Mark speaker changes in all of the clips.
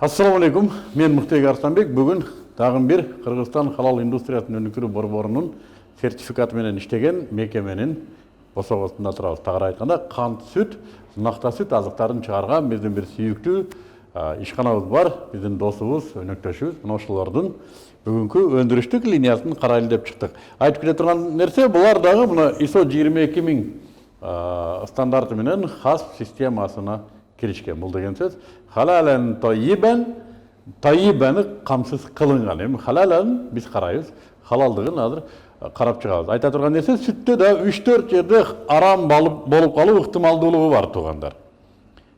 Speaker 1: Assalamu алейкум. Мен Мухтег Арстанбек. Бүгін тағын бір Қырғызстан халал индустриясын өнүктүрүү борборунун сертификаты менен иштеген мекеменин босогосунда турабыз. Тагыраак айтканда, кант сүт, нақта сүт азыктарын чыгарган биздин бир сүйүктүү ишканабыз бар. Биздин досубуз, өнөктөшүбүз. Мына ошолордун бүгүнкү өндүрүштүк линиясын карайлы деп чыктык. Айтып келе турган нерсе булар дагы мына ISO 22000 стандарты менен хас системасына киришкен. Бул деген сөз халален тайибаны камсыз кылынган. Эми халален биз карайбыз, халалдыгын азыр карап чыгабыз. Айта турган нерсе сүттө да 3-4 жерде арам болуп калуу ыктымалдуулугу бар туугандар.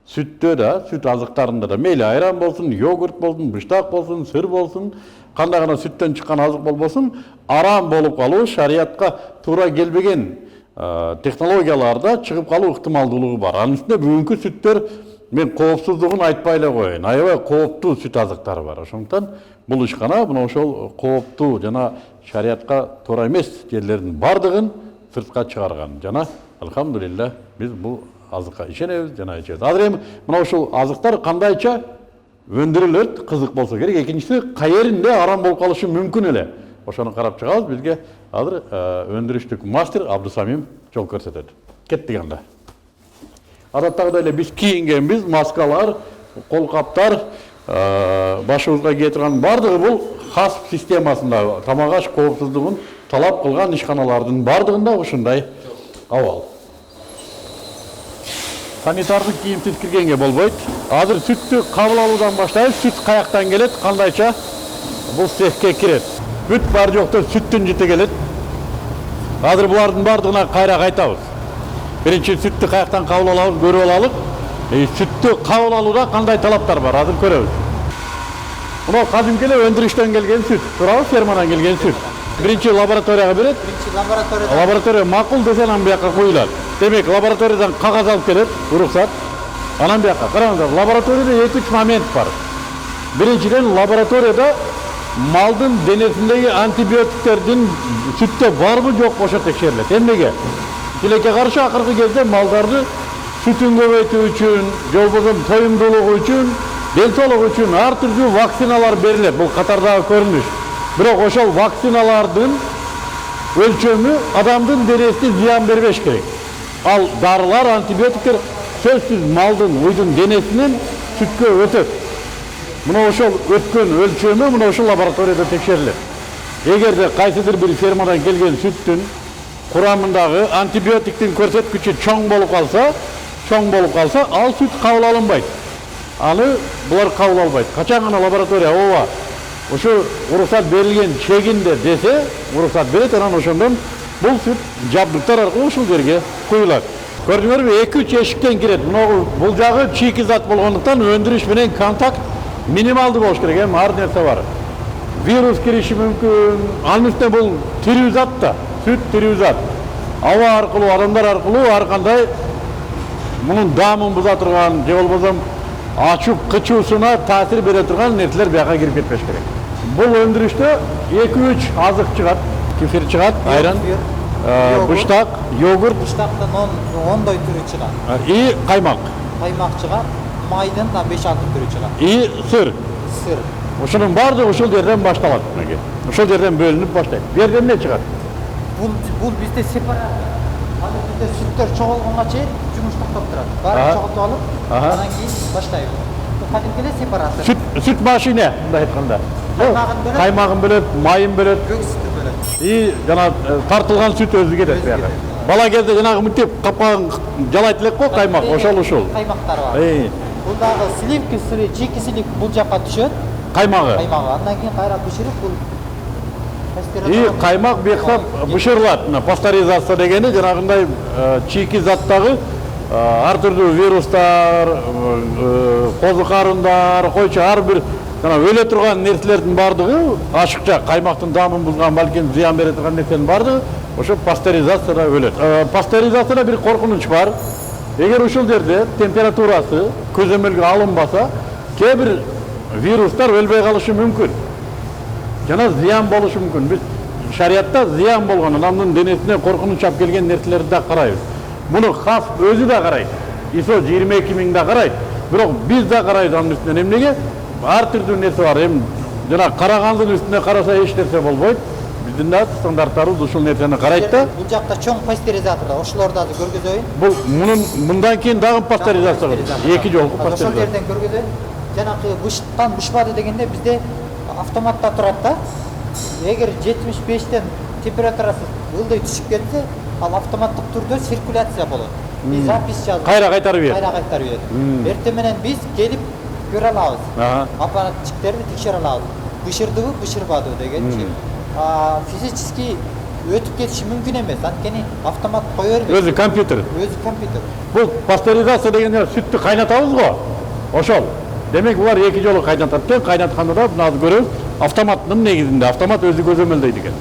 Speaker 1: Сүттө да, сүт азыктарында да мейли айран болсун, йогурт болсун, быштак болсун, сыр болсун, кандай гана сүттөн чыккан азык болбосун, арам болуп калуу шариятка туура келбеген технологияларда чыгып калуу ыктымалдуулугу бар. Анын үстүнө бүгүнкү сүттөр мен коопсуздугун айтпай эле коеюн. Аябай кооптуу сүт азыктары бар. Ошондуктан бул ишкана мына ошол кооптуу жана шариятка туура эмес жерлердин бардыгын сыртка чыгарган. Жана алхамдулилlah биз бул азыкка ишенебиз жана ичебиз. Азыр эми мына ушул азыктар кандайча өндүрүлөт кызык болсо керек. Экинчиси каеринде арам болуп калышы мүмкүн эле. Ошону карап чыгабыз. Бизге азыр өндүрүштүк мастер Абдусамим жол көрсөтөт. Кеттик анда. Адаттагыдай эле биз кийингенбиз, маскалар, колкаптар, башыбызга кие турган бардыгы бул хас системасында тамак аш коопсуздугун талап кылган ишканалардын бардыгында ушундай абал. Санитардык кийимсиз киргенге болбойт. Азыр сүттү кабыл алуудан баштайбыз. Сүт каяктан келет, кандайча бул цехке кирет. Бүт бар жокто сүттүн жити келет. Азыр булардын бардыгына кайра кайтабыз. Биринчи сүттү каяктан кабыл алабыз, көрүп алалык. Сүттү кабыл алууда кандай талаптар бар, азыр көрөбүз. Мына кадимки эле өндүрүштөн келген сүт, туурабы, фермадан келген сүт. Биринчи лабораторияга берет. Лаборатория макул десе анан бияка коюлат. Демек, лабораториядан кагаз алып келет, уруксат. Анан бияка караңыздар, лабораторияда 2-3 момент бар. Биринчиден, лабораторияда малдын денесиндеги антибиотиктердин сүттө барбы жок ошо текшерилет. Эмнеге? Тилекке каршы акыркы кезде малдарды сүтүн көбөйтүү үчүн, же болбосо тоюмдуулугу үчүн, ден соолугу үчүн ар түрдүү вакциналар берилет. Бул катардагы көрүнүш. Бирок ошол вакциналардын өлчөмү адамдын денесине зыян бербеш керек. Ал дарылар, антибиотиктер сөзсүз малдын, уйдун денесинен сүткө өтөт. Мына ошол өткөн өлчөмү мына ошол лабораторияда текшерилет. Эгерде кайсыдыр бир фермадан келген сүттүн курамындагы антибиотиктин көрсөткүчү чоң болуп калса, ал сүт кабыл алынбайт. Аны булар кабыл албайт. Качан гана лаборатория ооба ошо уруксат берилген чегинде десе, уруксат берет, анан ошондон бул сүт жабдыктар аркылуу ушул жерге куюлат. Көрдүңөрбү, 2-3 эшиктен кирет. Бул жагы чийки зат болгондуктан өндүрүш менен контакт минималдуу болуш керек. Эми ар нерсе бар. Вирус кириши мүмкүн. Анын үстүнө бул тирүү зат да, сүт тирүү зат. Аба аркылуу, адамдар аркылуу ар кандай мунун даамын буза турган, же болбосо ачып кычуусуна таасир бере турган нерселер бияка кирип кетпеш керек. Бул өндүрүштө 2-3 азык чыгат, кефир чыгат, айран, быштак, йогурт,
Speaker 2: быштактын 10 түрү чыгат.
Speaker 1: И каймак.
Speaker 2: Каймак чыгат, майдын 5-6 түрү чыгат.
Speaker 1: И сыр.
Speaker 2: Сыр.
Speaker 1: Ошонун баардыгы ушул жерден башталат. Ошол жерден бөлүнүп баштайт. Бу жерден эмне чыгат?
Speaker 2: Бул бизде сепарат. Ал бизде сүттөр чогулганга чейин жумуш токтоп турат. Баарын чогултуп алып, андан кийин баштайбыз. Бул кадимки эле сепаратор.
Speaker 1: Сүт машина, мындай айтканда. Каймагын бөлөт, майын бөлөт,
Speaker 2: көк сүтү бөлөт.
Speaker 1: И жана тартылган сүт өзү кетет бияка. Бала кезде жанагы мынтип капкаган жалайт элек го каймак, ошол.
Speaker 2: Каймактар бар. Бул дагы сливки сыры, чийки сливки бул жакка түшөт.
Speaker 1: Каймагы.
Speaker 2: Андан кийин кайра бышырып бул
Speaker 1: И каймак бияка бышырылат. Пастеризация дегени жанагындай чийки заттагы ар түрдүү вирустар, козу карындар, койчу ар бир өлө турган нерселердин бардыгы ашыкча каймактын даамын бузган, балким зыян бере турган нерсенин бардыгы ошо пастеризацияда өлөт. Пастеризацияда бир коркунуч бар. Эгер ушул жерде температурасы көзөмөлгө алынбаса, кээ бир вирустар өлбөй калышы мүмкүн. Жана зыян болушу мүмкүн. Биз шариятта зыян болгон, адамдын денесине коркунуч алып келген нерселерди да карайбыз. Муну хас өзү да карайт. ISO 22000 да карайт. Бирок биз да карайбыз анын үстүнөн. Эмнеге? ар түрдүү нерсе бар. Эми жана карагандын үстүнө караса эч нерсе болбойт. Биздин да стандарттарыбыз ушул нерсени карайт да.
Speaker 2: Бул жакта чоң пастеризатор, ошолорду азыр көргөзөйүн.
Speaker 1: Бул мындан кийин дагы пастеризация кылат. Эки жолку
Speaker 2: Ошол
Speaker 1: пастеризация.
Speaker 2: жерден көргөзөйүн. Жанагы бышыктан бышпады дегенде бизде автоматта турат да. Эгер 75тен температурасы ылдый түшүп кетсе, ал автоматтык түрдө циркуляция болот. Биз запись жазып,
Speaker 1: Кайра кайтарып берет.
Speaker 2: кайра кайтарып берет. Эртең менен биз келип көрө алабыз. Аппаратчиктерди текшере алабыз. Бышырдыбы, бышырбадыбы дегенчи. Физически өтүп кетиши мүмкүн эмес. Анткени автомат кое бербейт.
Speaker 1: Өзү компьютер.
Speaker 2: Өзү компьютер.
Speaker 1: Бул пастеризация дегенде сүттү кайнатабыз го. Ошол. Демек булар эки жолу кайнатат экен. Кайнатканда да мына көрөбүз автоматтын негизинде. Автомат өзү көзөмөлдөйт экен.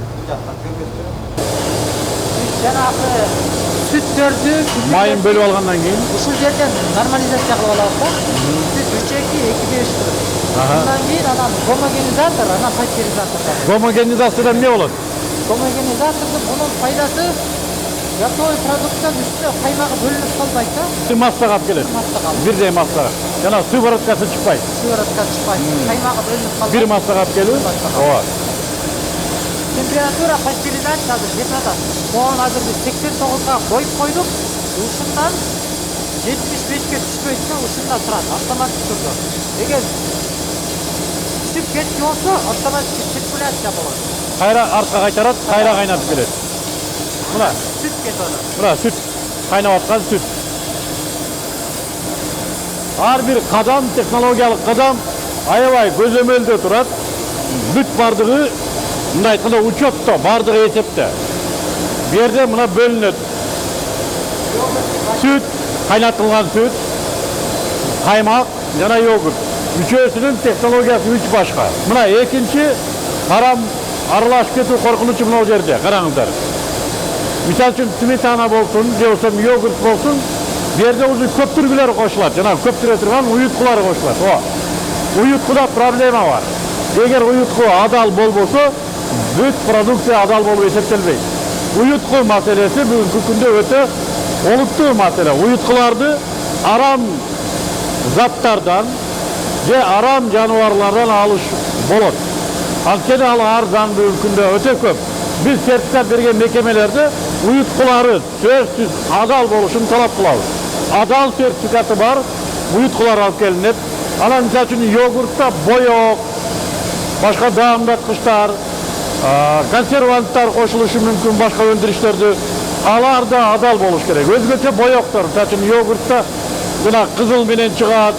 Speaker 2: Жанагы сүттөрдү
Speaker 1: Майын бөлүп алгандан кийин
Speaker 2: ушул жерден нормализация кылып алабыз да. Сүт 3-2, 2-5 кылып. Андан кийин анан гомогенизатор, анан пастеризатор бар.
Speaker 1: гомогенизацияда эмне болот?
Speaker 2: Гомогенизатордун мунун пайдасы готовый продукттан үстүнө каймагы бөлүнүп калбайт да.
Speaker 1: Массага алып келет. Бирдей массага. Жана сывороткасы чыкпайт.
Speaker 2: Сыворотка чыкпайт. Каймагы бөлүнүп калбайт.
Speaker 1: Бир массага алып келип. Ооба.
Speaker 2: Температура пастеризация азыр жетип атат. Могун азыр биз 89га коюп койдук. Ушундан 75ке түшпөйт, ушунда турат автоматтык түрдө. Эгер түшүп кетчү болсо, автоматтык циркуляция болот.
Speaker 1: Кайра артка кайтарат, кайра кайнатып берет. Мына,
Speaker 2: Сүт кетип атат.
Speaker 1: мына сүт кайнап аткан сүт. Ар бир кадам, технологиялык кадам аябай көзөмөлдө турат. Бүт бардыгы мындай айтканда учетто, бардыгы эсепте. Бу жерде мына бөлүнөт. Сүт, кайнатылган сүт, каймак жана йогурт. Үчөөсүнүн технологиясы үч башка. Мына экинчи тарам аралашып кетүү коркунучу мына жерде. Караңыздар. Мисалы үчүн сметана болсун, же болбосо йогурт болсун, бу жерде уже көптүргүлөр кошулат. Жана көптүрө турган уюткулар кошулат. Уюткуда проблема бар. Эгер уютку адал болбосо, бүт продукция адал болуп эсептелбейт. Уютку маселеси бүгүнкү күндө өтө олуттуу маселе. Уюткуларды арам заттардан же арам жаныбарлардан алыш болот. Анткени ал арзан бүгүнкү күндө өтө көп. Биз сертификат берген мекемелерде уюткулары сөзсүз адал болушун талап кылабыз. Адал сертификаты бар уюткулар алып келинет. Анан мисалы үчүн йогуртта боек, башка даамдаткычтар, консерванттар кошулушу мүмкүн, башка өндүрүштөрдү. Алар да адал болуш керек. Өзгөчө боектор, мисалы үчүн йогуртта жана кызыл менен чыгат,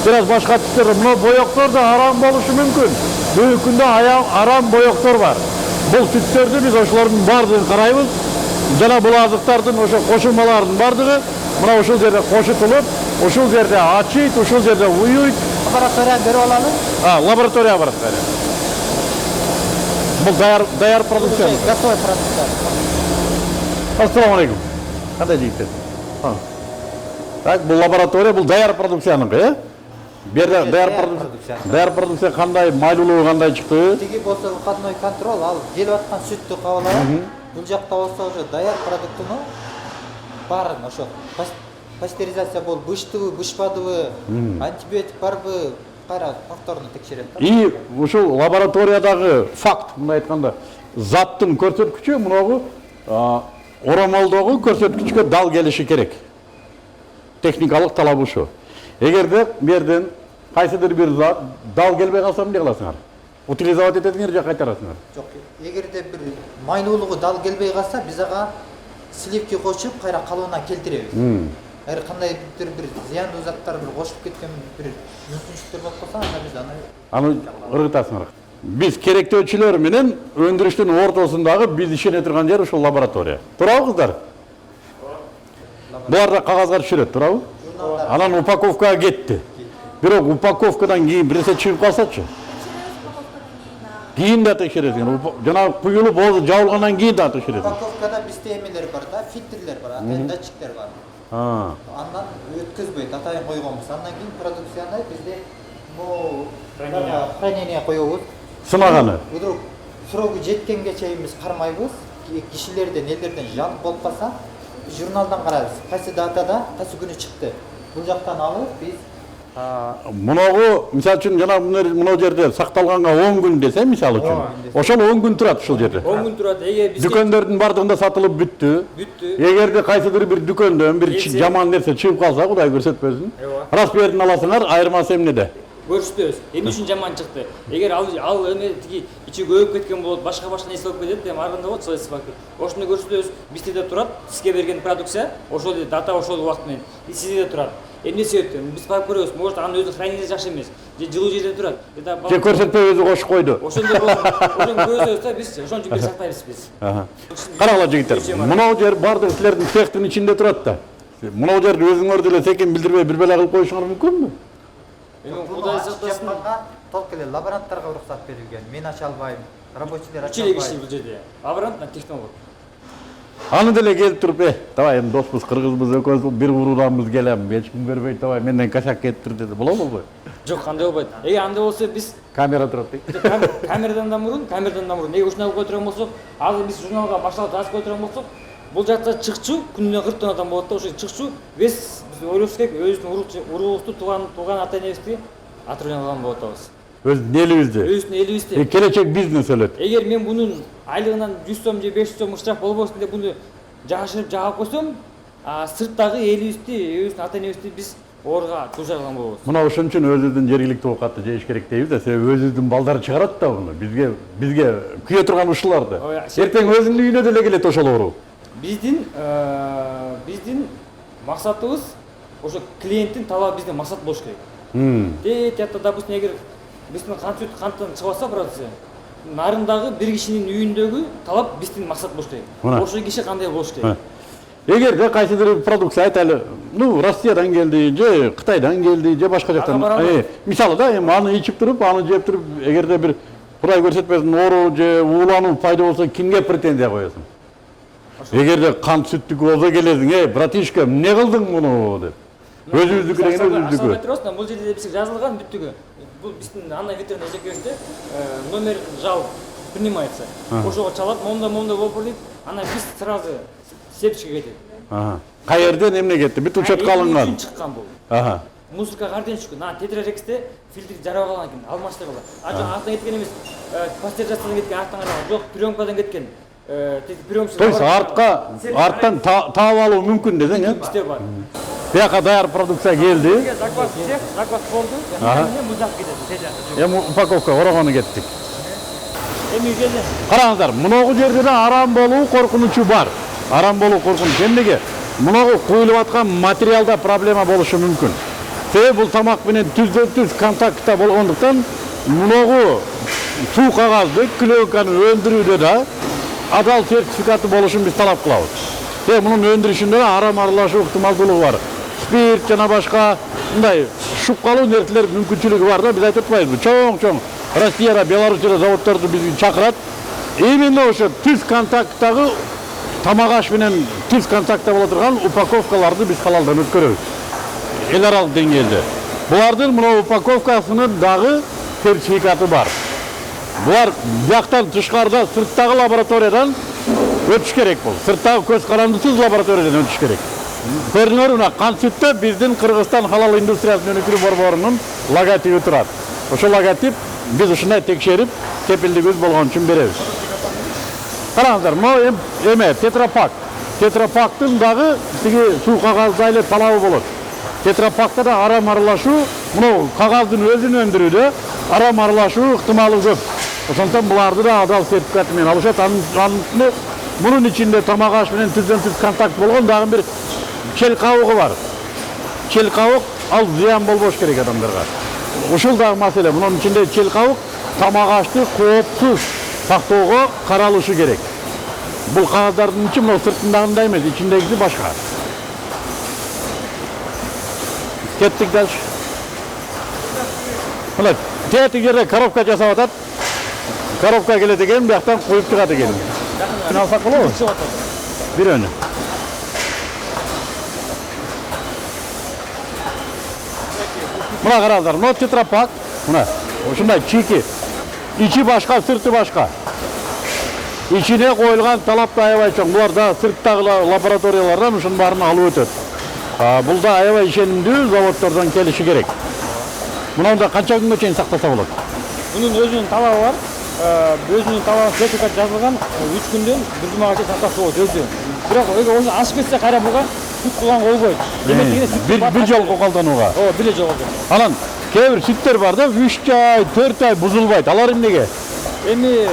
Speaker 1: бираз башка түстөр. Мына боектор да арам болушу мүмкүн. Бүгүнкү күндө арам боектор бар. Бул сүттөрдү биз ошолордун бардыгын карайбыз. Жана бул азыктардын ошо кошулмаларынын бардыгы мына ушул жерде кошутулуп, ушул жерде ачыйт, ушул жерде уюйт.
Speaker 2: Лабораторияга берип алалы.
Speaker 1: Лабораторияга барат кайра. Бул даяр продукция.
Speaker 2: Готовый продукция.
Speaker 1: Ассаламу алейкум. Кандай жигиттер? Так, бул лаборатория, бул даяр продукцияныкы, э? Бу жерде даяр продукция кандай, майлуулугу кандай чыкты?
Speaker 2: Тиги болсо выходной контроль, ал келип аткан сүттү кабыл алат. Бул жакта болсо уже даяр продуктуну баарын ошо пастеризация болуп быштыбы, бышпадыбы, антибиотик барбы, кайра повторно текшерет.
Speaker 1: И ушул лабораториядагы факт, мындай айтканда, заттын көрсөткүчү муногу оромолдогу көрсөткүчкө дал келиши керек. Техникалык талабы ушу. Эгерде бу жерден кайсыдыр бир зат дал келбей калса эмне кыласыңар? Утилизовать этесиңер же кайтарасыңар?
Speaker 2: Жок, эгерде бир майлуулугу дал келбей калса, биз ага сливки кошуп, кайра калыбына келтиребиз. Эгер кандайдыр бир зыяндуу заттар бир кошуп кеткен бир мүмкүнчүлүктөр болуп калса, анда биз аны
Speaker 1: ыргытасыңар. Биз керектөөчүлөр менен өндүрүштүн ортосундагы биз ишене турган жер ушул лаборатория. Туурабы кыздар? Булар да кагазга түшүрөт, туурабы? Анан упаковкага кетти. Бирок упаковкадан кийин бир нерсе чыгып калсачы? Кийин да текшересиңер. Жана куюлуп жабылгандан кийин да текшересиңер.
Speaker 2: упаковкада бизде эмелер бар да, фильтрлер бар, атайын датчиктер бар. Андан өткөзбөйт, атайын койгонбуз. Андан кийин продукцияны бизде хранение коебуз.
Speaker 1: Сынаганы.
Speaker 2: Вдруг срогу жеткенге чейин биз кармайбыз. Кишилерден, элдерден жалып болуп калса, журналдан карайбыз. Кайсы датада, кайсы күнү чыкты. Бул жактан алып биз
Speaker 1: Мынау, мисалы үчүн жана мына жерде сакталганга 10 күн десе, мисалы үчүн. Ошол 10 күн турат ушул жерде.
Speaker 3: 10 күн турат. Эгер бизге
Speaker 1: Дүкөндөрдүн бардыгында сатылып бүттү.
Speaker 3: бүттү.
Speaker 1: Эгерде кайсыдыр бир дүкөндөн бир жаман нерсе чыгып калса, Кудай көрсөтпөсүн. Распиярын аласыңар, айырмасы эмнеде?
Speaker 3: Көрсөтөбүз. Эмне үчүн жаман чыкты? Эгер ал эме тиги ичи көйүп кеткен болот, башка нерсе болуп кетет, эми арганда болот, союз бакы. Ошону көрсөтөбүз. Бизде турат, сизге берген продукция, ошол дата ошол убакыт менен. Сизде турат. Эмне себептен? Биз барып көрөбүз. Может, анын өзү хранилище жакшы эмес. Же жылуу жерде турат.
Speaker 1: Же көрсөтпөй өзү кошуп койду.
Speaker 3: Ошондой болот. Ошону көрсөтөбүз да биз ошон үчүн сактайбыз биз.
Speaker 1: Карагыла жигиттер. Мынау жер бардык силердин цехтин ичинде турат да. Мынау жерди өзүңөр деле секин билдирбей бир бела кылып коюшуңар мүмкүнбү?
Speaker 3: Эми Кудай сактасын.
Speaker 2: Толук эле лаборанттарга уруксат берилген. Мен ача албайм. Рабочийлер ача
Speaker 3: Чилек
Speaker 2: албайт.
Speaker 3: иши бул жерде. Лаборант технолог.
Speaker 1: Аны деле келип туруп, давай эми доспуз, кыргызбыз, экөөбүз бир уруданбыз келем, эч ким көрбөйт, давай менден косяк кетиптир деди. Болобу?
Speaker 3: Жок, кандай болбойт. Эгер андай болсо биз
Speaker 1: Камера турат дейт.
Speaker 3: камерадан да мурун. Эгер ушуна кое турган болсок, азыр биз журналга башталып жазып кое турган болсок, бул жакта чыкчу күнүнө 40 тоннадан болот да, ошо чыкчу биз ойлошубуз керек, өзүбүздүн уруубузду, тууган ата энебизди атырып алган болот атабыз.
Speaker 1: Өзүнүн элибизди.
Speaker 3: Өзүнүн элибизди.
Speaker 1: Келечек бизнес өлөт.
Speaker 3: Эгер мен мунун айлыгынан 100 сом же 500 сом ышрак болбосун деп муну жашырып жагып койсом, сырттагы элибизди, өзүбүздүн ата энебизди биз орга туушарган болобуз.
Speaker 1: Мына ошон үчүн өзүбүздүн жергиликтүү оокатты жеш керек дейбиз да, себеби өзүбүздүн балдар чыгарат да муну. Бизге күйө турган ушуларды. Эртең өзүнүн үйүнө деле келет ошол оору.
Speaker 3: Биздин максатыбыз ошо клиенттин талабы биздин максат болуш керек. Тиякта, допустим, эгер биздин канттан чыгып продукция, нарындагы бир кишинин үйүндөгү талап биздин максат болуш керек. Ошол киши кандай болуш керек?
Speaker 1: Эгерде кайсыдыр продукция айталы, Россиядан келди, же Кытайдан келди, же башка жактан. Мисалы да, эми аны ичип туруп, аны жеп туруп, эгерде бир Кудай көрсөтпөсүн оору же уулануу пайда болсо, кимге претензия коесуң? Эгерде кант сүттүкү болсо келесиң, братишка, эмне кылдың муну деп. Өзүбүздүкү деген өзүбүздүкү.
Speaker 3: Бул жерде бизге жазылган бүттүгү. Бул биздин ана витрина жекебизде номер жал принимается. Ошого чалат, момда болуп дейт. Ана биз сразу септикке кетет.
Speaker 1: Кай жерден эмне кетти? Бүт учетка алынган.
Speaker 3: Чыккан бул. Музыкага карден чыккан. Тетрарексте фильтр жарабы калган экен, алмаштыргыла. Жок, артан кеткен эмес. Пастеризациядан кеткен, артан караган. Жок, пленкадан кеткен.
Speaker 1: То есть арттан таап алуу мүмкүн десең,
Speaker 3: Бизде бар.
Speaker 1: Бияка даяр продукция келди.
Speaker 3: Заказ болду. Эми музак кетет.
Speaker 1: Эми упаковка орогону кеттик.
Speaker 3: Эми келди.
Speaker 1: Караңыздар, мынагу жерде да арам болуу коркунучу бар. Арам болуу коркунуч. Эмнеге? Мынагу куюлуп аткан материалда проблема болушу мүмкүн. Себеби бул тамак менен түздөн-түз контактта болгондуктан мынагу суу кагазды, клейканы өндүрүүдө да адал сертификаты болушун биз талап кылабыз. Мунун өндүрүшүндө арам аралашуу ыктымалдуулугу бар. Спирт жана башка мындай шупкалуу нерселер мүмкүнчүлүгү бар да, биз айтып атпайбызбы? Чоң Россияда, Белоруссияда заводдорду бизди чакырат. Именно ошо түз контакттагы тамак аш менен түз контактта боло турган упаковкаларды биз халалдан өткөрөбүз. Эл аралык деңгээлде. Булардын мына упаковкасынын дагы сертификаты бар. Булар бияктан тышкарда сырттагы лабораториядан өтүш керек бул. Сырттагы көз карандысыз лабораториядан өтүш керек. Көрүңөр, мына кант сүттө биздин Кыргызстан халал индустриясынын өнүкүлүү борборунун логотипи турат. Ошол логотип биз ушундай текшерип, кепилдигибиз болгон үчүн беребиз. Караңыздар, могу эме тетрапак. Тетрапактын дагы тиги суу кагазда эле талабы болот. Тетрапакта да арам аралашуу, мына кагаздын өзүн өндүрүүдө арам аралашуу ыктымалы көп. Ошондон буларды да адал сертификат менен алышат. Мунун ичинде тамак аш менен түздөн-түз контакт болгон дагы бир чел кабыгы бар. Чел кабык ал зыян болбош керек адамдарга. Ушул дагы маселе. Мунун ичинде чел кабык тамак ашты коопсуз сактоого каралышы керек. Бул кагаздардын ичи мына сыртындагындай эмес, ичиндегиси башка. Кеттик дальше. Мына тетик жерде коробка жасап атат. Коробка келет экен, бияктан коюп чыгат экен. Алсак болобу? Бир өнү. Мына караңыздар, мына тетрапак, мына ушундай чики. Ичи башка, сырты башка. Ичине коюлган талап да аябай чоң. Булар да сырттагы лабораториялардан ушунун баарын алып өтөт. Бул да аябай ишенимдүү заводдордон келиши керек. Мынау да канча күнгө чейин сактаса болот?
Speaker 3: Bunun özünün talabı var. Özünün talabı sertifikat жазылган 3 күндөн 1 жумага чейин сактаса болот өзү. Бирок эгер ошо ашып кетсе кайра буга сүт кылган болбойт. Демек
Speaker 1: Bir жолго колдонууга.
Speaker 3: Ооба, бир жолго.
Speaker 1: Анан кээ бир сүттөр бар да 3 ай, 4 ай бузулбайт. Алар эмнеге?
Speaker 3: Эми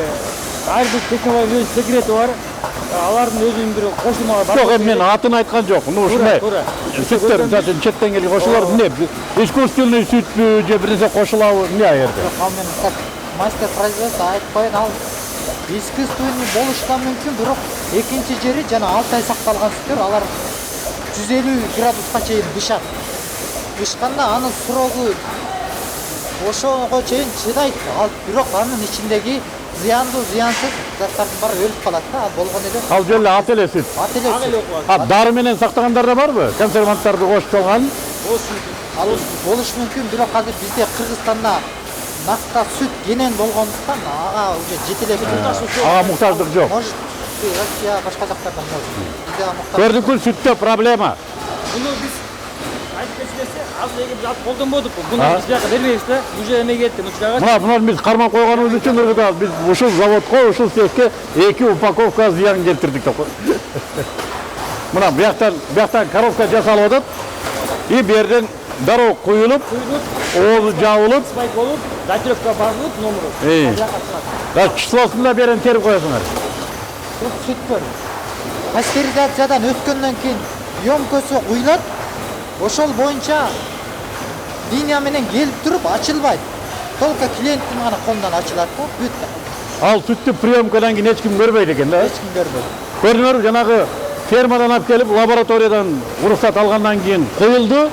Speaker 3: ар бир технология өз секрети бар. Алардын өзүнүн бир кошулмалары бар.
Speaker 1: Жок, мен атын айткан жок. Ушундай сүттөр, мисалы четтен келген кошулар эмне? Искусственный сүтпү же бир нерсе кошулабы? Эмне аерде?
Speaker 2: Ал мен так мастер производство айтпайын, ал искусственный болушка мүмкүн, бирок экинчи жери жана 6 ай сакталган сүттөр, алар 150 градуска чейин бышат. Бышканда анын срогу ошого чейин чыдайт. Ал бирок анын ичиндеги зыяндуу, зыянсыз заттардын баары өлүп калат да. Ал болгон эле.
Speaker 1: Ал жолу ат эле сүт. Дары менен сактагандар да барбы? Консерванттарды кошуп салган.
Speaker 2: Ал болуш мүмкүн, бирок азыр бизде Кыргызстанда накта сүт кенен болгондуктан ага уже жетелеп
Speaker 1: Ага муктаждык жок.
Speaker 2: Может, Россия башка жактарда может. Бизде муктаж.
Speaker 1: Көрдүкү сүттө проблема.
Speaker 3: Bunu biz айтып кетсе, азыр эгер биз ат колдонбодук, буну биз бияка бербейбиз да. Уже эме кетти, мучурага.
Speaker 1: Мына биз кармап койгонубуз үчүн биз ушул заводко, ушул цехке 2 упаковка зыян келтирдик деп кой. Мына бияктан коробка жасалып атат. И берден дароо куюлуп, оозу жабылып,
Speaker 3: Спайк болуп, датировка басылып, номеру.
Speaker 1: да числосун да берен терип коесуңар.
Speaker 2: Бул сүттөр пастеризациядан өткөндөн кийин ёмкөсү куйулат. Ошол боюнча линия менен келип туруп ачылбайт. Только клиенттин гана колунан ачылат да, бүт.
Speaker 1: Ал сүттү приемкадан кийин эч ким көрбөйт экен да.
Speaker 2: Эч ким көрбөйт.
Speaker 1: Көрдүңөрбү, жанагы фермадан алып келип, лабораториядан уруксат алгандан кийин коюлду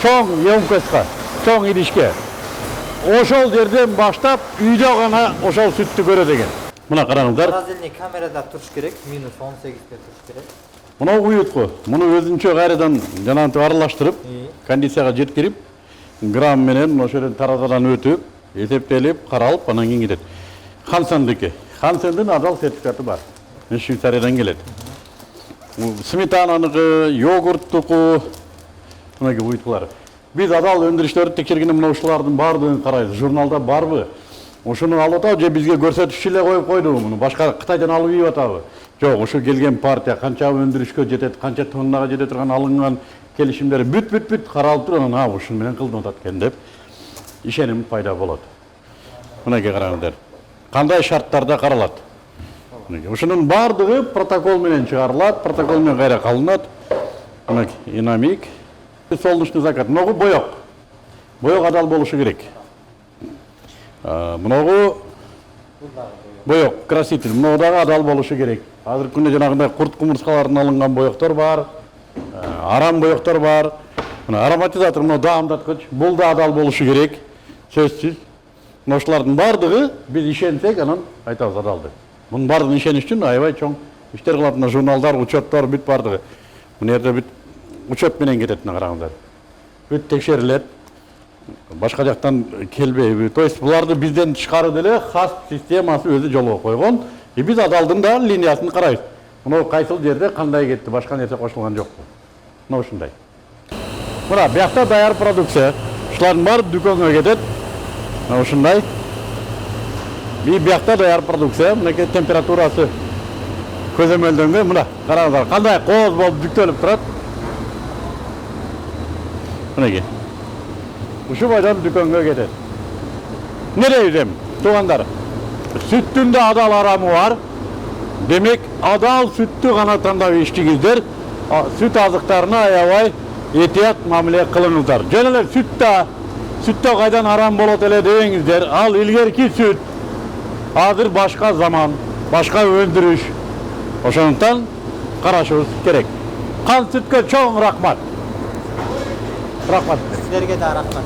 Speaker 1: чоң ёмкөскө, чоң идишке. Ошол жерден баштап үйдө гана ошол сүттү көрөт экен. Мына караңыздар.
Speaker 2: Морозильный камерада туруш керек, минус 18-те туруш керек.
Speaker 1: Мына уютку, муну өзүнчө кайрадан жанагынтип аралаштырып, кондицияга жеткирип, грамм менен ошол жерден таразадан өтүп, эсептелип, каралып, анан кийин кетет. Хансендики. Хансендин адал сертификаты бар. Швейцариядан келет. Сметананыкы, йогурттуку, мына уюткулар. Биз адал өндүрүштөрдү текшергенде мына ушулардын баардыгын карайбыз. Журналда барбы? Ошону алып атабы же бизге көрсөтүшчү эле коюп койдубу муну? Башка Кытайдан алып ийип атабы? Жок, ушу келген партия канча өндүрүшкө жетет, канча тоннага жете турган алынган келишимдер бүт каралып туруп, анан ушун менен кылынып атат экен деп ишеним пайда болот. Мынакей караңыздар. Кандай шарттарда каралат? Ушунун баардыгы протокол менен чыгарылат, протокол менен кайра калынат. Мынакей инамик, солнечный закат. Мынагу боек. Боек адал болушу керек. Мынагу боек, краситель. Мынагу дагы адал болушу керек. Азыркы күндө жанагындай курт кумурскалардан алынган боектор бар, арам боектор бар. Мына ароматизатор, мына даамдаткыч, бул да адал болушу керек. Сөзсүз. Мына ушулардын баардыгы биз ишенсек, анан айтабыз адал деп. Мунун баардыгын ишениш үчүн аябай чоң иштер кылат. Мына журналдар, учеттор бүт баардыгы. Мына жерде бүт учет менен кетет, мына караңыздар. Бүт текшерилет. Башка жактан келбейби. То есть буларды бизден тышкары деле хас системасы өзү жолго койгон. И биз адалдын да линиясын карайбыз. Мына кайсыл жерде кандай кетти, башка нерсе кошулган жокпу. Мына ушундай. Мына биякта даяр продукция. Ушулардын баары дүкөнгө кетет. Мына ушундай. Биякта даяр продукция. Мынакей температурасы көзөмөлдөнгөн. Мына караңыздар, кандай кооз болуп жүктөлүп турат. Мынакей. Ушу бойдон дүкөнгө кетет. Не дейм, туугандар? Сүттүн да адал арамы бар. Демек, адал сүттү гана тандап ичтиңиздер. Сүт азыктарына аябай этият мамиле кылыңыздар. Жөн эле сүттө кайдан арам болот эле дебеңиздер. Ал илгерки сүт. Азыр башка заман, башка өндүрүш. Ошондуктан карашыбыз керек. Кан сүткө чоң рахмат. Рахмат.
Speaker 2: Силерге да рахмат.